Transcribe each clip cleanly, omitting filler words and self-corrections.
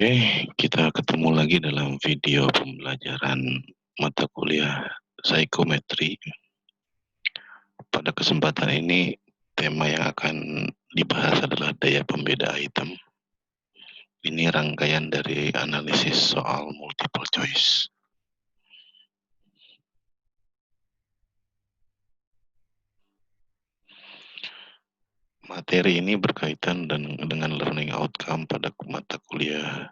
Oke, kita ketemu lagi dalam video pembelajaran mata kuliah psikometri. Pada kesempatan ini, tema yang akan dibahas adalah daya pembeda item. Ini rangkaian dari analisis soal multiple choice. Materi ini berkaitan dengan learning outcome pada mata kuliah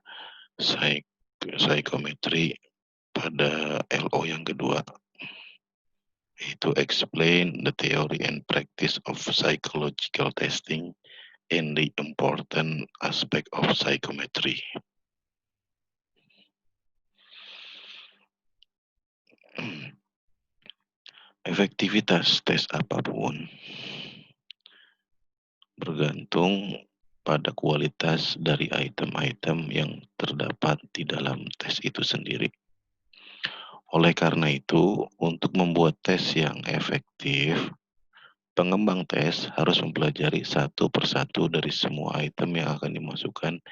psikometri pada LO yang kedua, yaitu explain the theory and practice of psychological testing in the important aspect of psychometry. Efektivitas tes apapun bergantung pada kualitas dari item-item yang terdapat di dalam tes itu sendiri. Oleh karena itu, untuk membuat tes yang efektif, pengembang tes harus mempelajari satu persatu dari semua item yang akan dimasukkan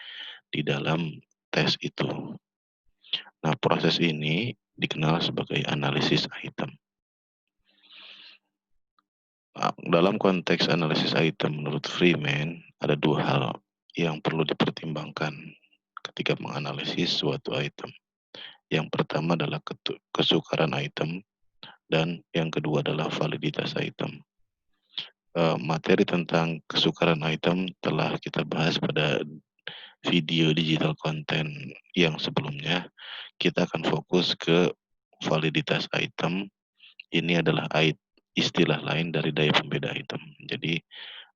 di dalam tes itu. Nah, proses ini dikenal sebagai analisis item. Dalam konteks analisis item menurut Freeman, ada dua hal yang perlu dipertimbangkan ketika menganalisis suatu item. Yang pertama adalah kesukaran item, dan yang kedua adalah validitas item. Materi tentang kesukaran item telah kita bahas pada video digital content yang sebelumnya. Kita akan fokus ke validitas item. Ini adalah istilah lain dari daya pembeda item. Jadi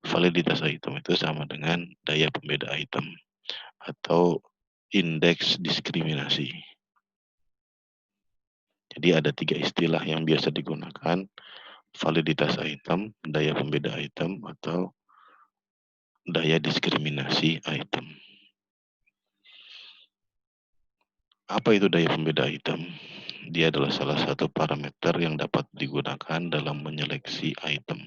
validitas item itu sama dengan daya pembeda item atau indeks diskriminasi. Jadi ada tiga istilah yang biasa digunakan: validitas item, daya pembeda item, atau daya diskriminasi item. Apa itu daya pembeda item? Dia adalah salah satu parameter yang dapat digunakan dalam menyeleksi item.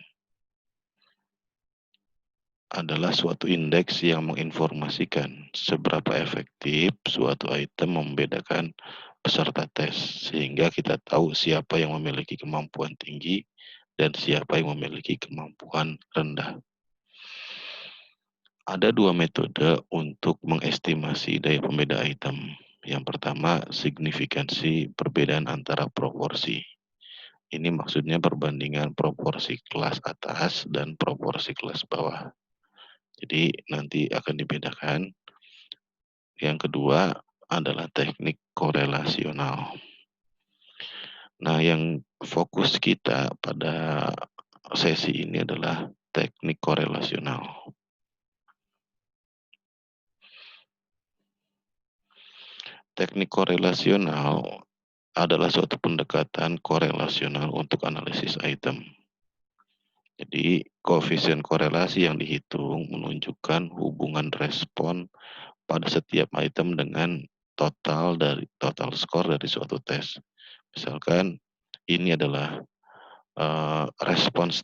Adalah suatu indeks yang menginformasikan seberapa efektif suatu item membedakan peserta tes, sehingga kita tahu siapa yang memiliki kemampuan tinggi dan siapa yang memiliki kemampuan rendah. Ada dua metode untuk mengestimasi daya pembeda item. Yang pertama, signifikansi perbedaan antara proporsi. Ini maksudnya perbandingan proporsi kelas atas dan proporsi kelas bawah. Jadi nanti akan dibedakan. Yang kedua adalah teknik korelasional. Nah, yang fokus kita pada sesi ini adalah teknik korelasional. Teknik korelasional adalah suatu pendekatan korelasional untuk analisis item. Jadi, koefisien korelasi yang dihitung menunjukkan hubungan respon pada setiap item dengan total skor dari suatu tes. Misalkan ini adalah respons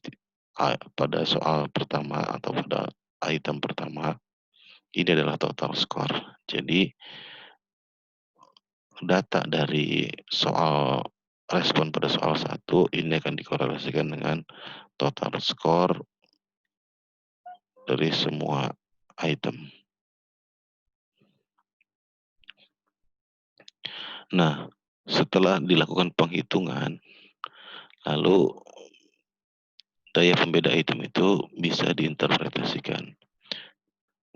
pada soal pertama atau pada item pertama, ini adalah total skor. Jadi data dari soal respon pada soal 1 ini akan dikorelasikan dengan total skor dari semua item. Nah, setelah dilakukan penghitungan, lalu daya pembeda item itu bisa diinterpretasikan.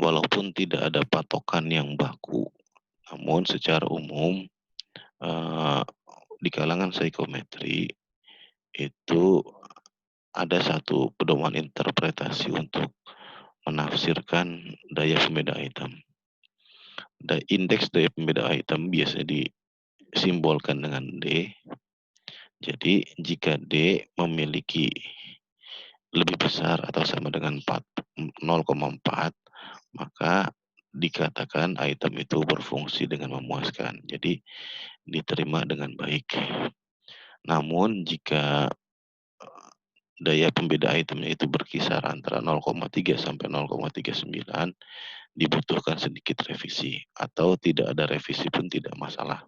Walaupun tidak ada patokan yang baku, namun secara umum di kalangan psikometri itu ada satu pedoman interpretasi untuk menafsirkan daya pembeda item. Indeks daya pembeda item biasanya disimbolkan dengan D. Jadi jika D memiliki lebih besar atau sama dengan 0,4, maka dikatakan item itu berfungsi dengan memuaskan. Jadi diterima dengan baik. Namun jika daya pembeda itemnya itu berkisar antara 0,3 sampai 0,39, dibutuhkan sedikit revisi atau tidak ada revisi pun tidak masalah.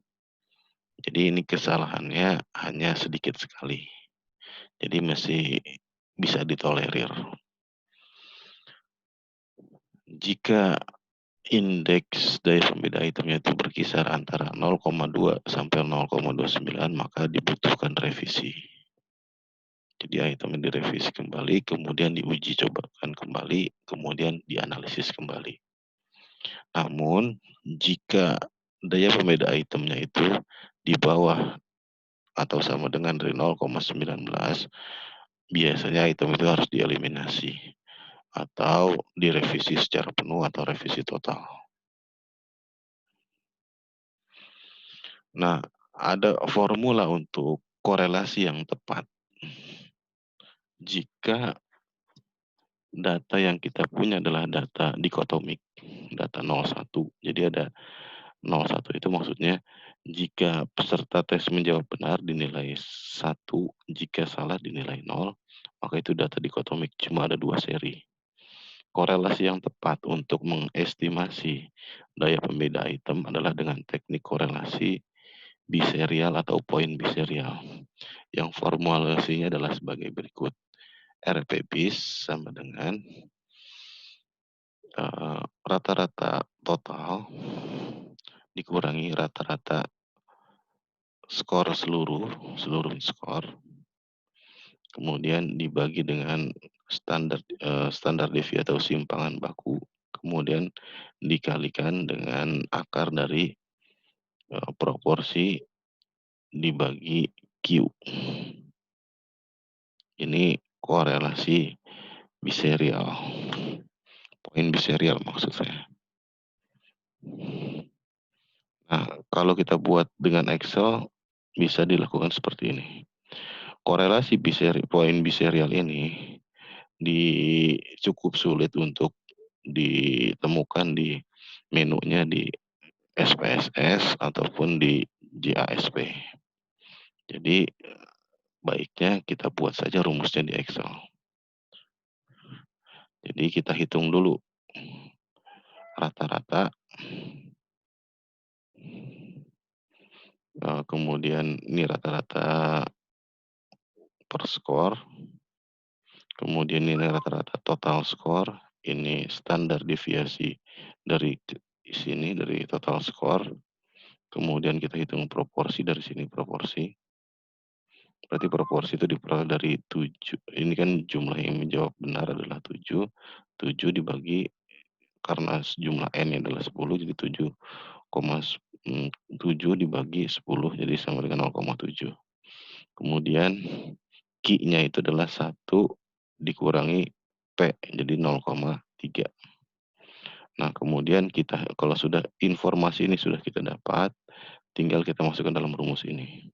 Jadi ini kesalahannya hanya sedikit sekali. Jadi masih bisa ditolerir. Jika indeks daya pembeda itemnya itu berkisar antara 0,2 sampai 0,29, maka dibutuhkan revisi. Jadi itemnya direvisi kembali, kemudian diuji cobakan kembali, kemudian dianalisis kembali. Namun, jika daya pembeda itemnya itu di bawah atau sama dengan dari 0,19, biasanya item itu harus dieliminasi atau direvisi secara penuh atau revisi total. Nah, ada formula untuk korelasi yang tepat. Jika data yang kita punya adalah data dikotomik, data 01. Jadi ada 01 itu maksudnya jika peserta tes menjawab benar dinilai 1, jika salah dinilai 0, maka itu data dikotomik, cuma ada 2 seri. Korelasi yang tepat untuk mengestimasi daya pembeda item adalah dengan teknik korelasi biserial atau poin biserial. Yang formulasinya adalah sebagai berikut. RP-BIS sama dengan rata-rata total dikurangi rata-rata skor seluruh skor, kemudian dibagi dengan standar devi atau simpangan baku, kemudian dikalikan dengan akar dari proporsi dibagi Q. Ini korelasi biserial, poin biserial maksud saya. Nah, kalau kita buat dengan Excel, bisa dilakukan seperti ini. Korelasi poin biserial ini cukup sulit untuk ditemukan di menunya di SPSS ataupun di JASP. Jadi baiknya kita buat saja rumusnya di Excel. Jadi kita hitung dulu rata-rata, kemudian ini rata-rata per skor, kemudian ini rata-rata total skor, ini standar deviasi dari sini, dari total skor, kemudian kita hitung proporsi dari sini, proporsi. Berarti proporsi itu diperoleh dari 7, ini kan jumlah yang menjawab benar adalah 7, 7 dibagi karena jumlah N adalah 10, jadi 7 dibagi 10, jadi sama dengan 0,7. Kemudian Q-nya itu adalah 1 dikurangi P, jadi 0,3. Nah, kemudian kita kalau sudah informasi ini sudah kita dapat, tinggal kita masukkan dalam rumus ini.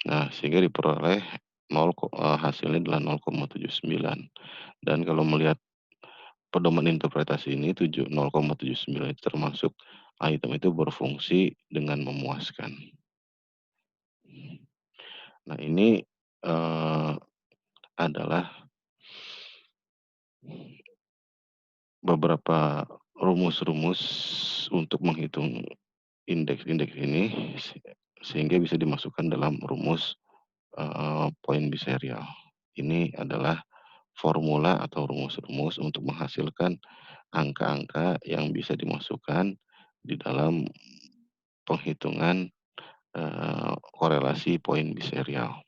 Nah, sehingga diperoleh hasilnya adalah 0,79. Dan kalau melihat pedoman interpretasi ini 0,79 itu termasuk item itu berfungsi dengan memuaskan. Nah, ini adalah beberapa rumus-rumus untuk menghitung indeks-indeks ini sehingga bisa dimasukkan dalam rumus poin biserial. Ini adalah formula atau rumus-rumus untuk menghasilkan angka-angka yang bisa dimasukkan di dalam penghitungan korelasi poin biserial.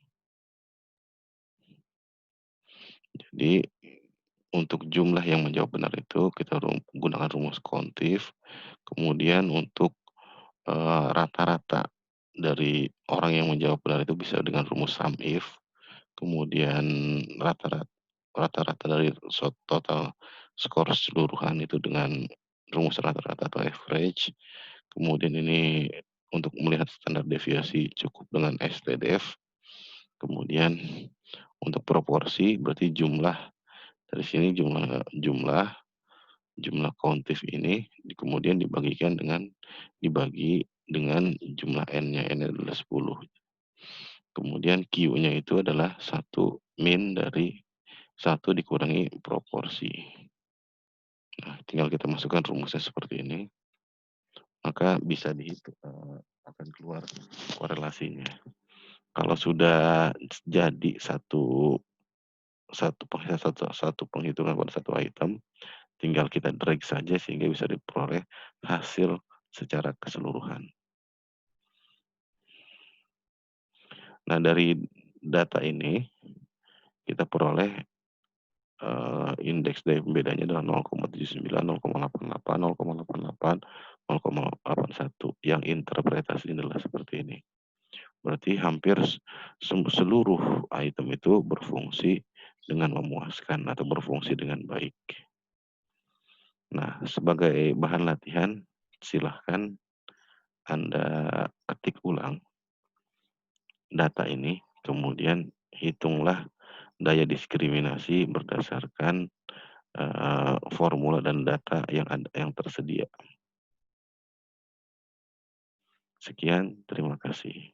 Jadi untuk jumlah yang menjawab benar itu kita gunakan rumus kontif. Kemudian untuk rata-rata dari orang yang menjawab benar itu bisa dengan rumus sum if. Kemudian rata-rata dari total skor keseluruhan itu dengan rumus rata-rata atau average. Kemudian ini untuk melihat standar deviasi cukup dengan STDF. Kemudian untuk proporsi berarti jumlah dari sini jumlah kontif ini kemudian dibagi dengan jumlah N-nya, N adalah 10. Kemudian Q-nya itu adalah satu min dari satu dikurangi proporsi. Nah, tinggal kita masukkan rumusnya seperti ini, maka bisa dihitung, akan keluar korelasinya. Kalau sudah jadi satu penghitungan pada satu item, tinggal kita drag saja sehingga bisa diperoleh hasil secara keseluruhan. Nah, dari data ini kita peroleh indeks dari pembedanya adalah 0,79, 0,88, 0,88, 0,81. Yang interpretasinya adalah seperti ini. Berarti hampir seluruh item itu berfungsi dengan memuaskan atau berfungsi dengan baik. Nah, sebagai bahan latihan, silahkan Anda ketik ulang data ini, kemudian hitunglah daya diskriminasi berdasarkan formula dan data yang tersedia. Sekian, terima kasih.